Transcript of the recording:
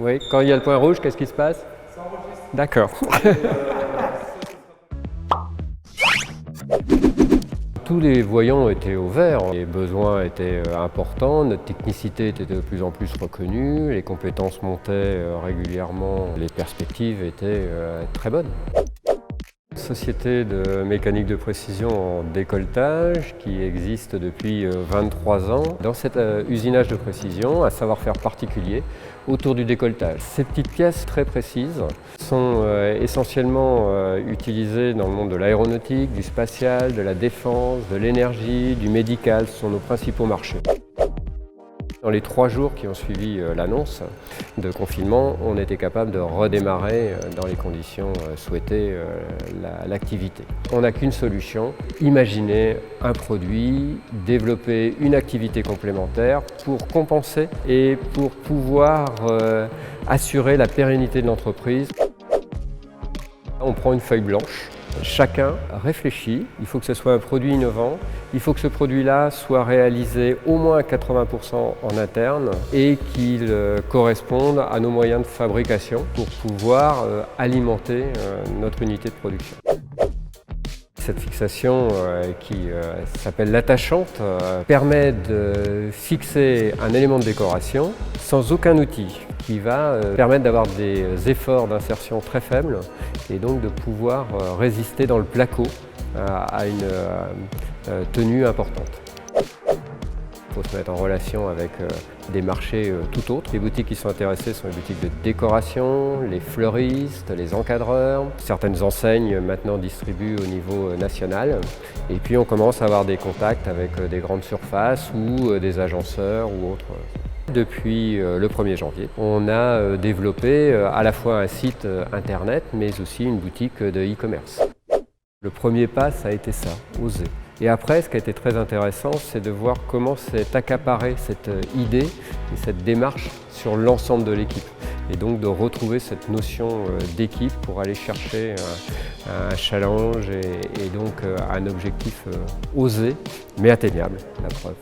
Oui, quand il y a le point rouge, qu'est-ce qui se passe? Ça enregistre. D'accord. Tous les voyants étaient au vert, les besoins étaient importants, notre technicité était de plus en plus reconnue, les compétences montaient régulièrement, les perspectives étaient très bonnes. Société de mécanique de précision en décolletage qui existe depuis 23 ans. Dans cet usinage de précision, un savoir-faire particulier autour du décolletage. Ces petites pièces très précises sont essentiellement utilisées dans le monde de l'aéronautique, du spatial, de la défense, de l'énergie, du médical. Ce sont nos principaux marchés. Dans les 3 jours qui ont suivi l'annonce de confinement, on était capable de redémarrer dans les conditions souhaitées l'activité. On n'a qu'une solution, imaginer un produit, développer une activité complémentaire pour compenser et pour pouvoir assurer la pérennité de l'entreprise. On prend une feuille blanche. Chacun réfléchit, il faut que ce soit un produit innovant, il faut que ce produit-là soit réalisé au moins à 80% en interne et qu'il corresponde à nos moyens de fabrication pour pouvoir alimenter notre unité de production. Cette fixation qui s'appelle l'attachante permet de fixer un élément de décoration sans aucun outil qui va permettre d'avoir des efforts d'insertion très faibles et donc de pouvoir résister dans le placo à une tenue importante. Il faut se mettre en relation avec des marchés tout autres. Les boutiques qui sont intéressées sont les boutiques de décoration, les fleuristes, les encadreurs. Certaines enseignes maintenant distribuent au niveau national. Et puis on commence à avoir des contacts avec des grandes surfaces ou des agenceurs ou autres. Depuis le 1er janvier, on a développé à la fois un site internet mais aussi une boutique de e-commerce. Le premier pas, ça a été ça, oser. Et après, ce qui a été très intéressant, c'est de voir comment s'est accaparée cette idée et cette démarche sur l'ensemble de l'équipe. Et donc de retrouver cette notion d'équipe pour aller chercher un challenge et donc un objectif osé, mais atteignable, la preuve.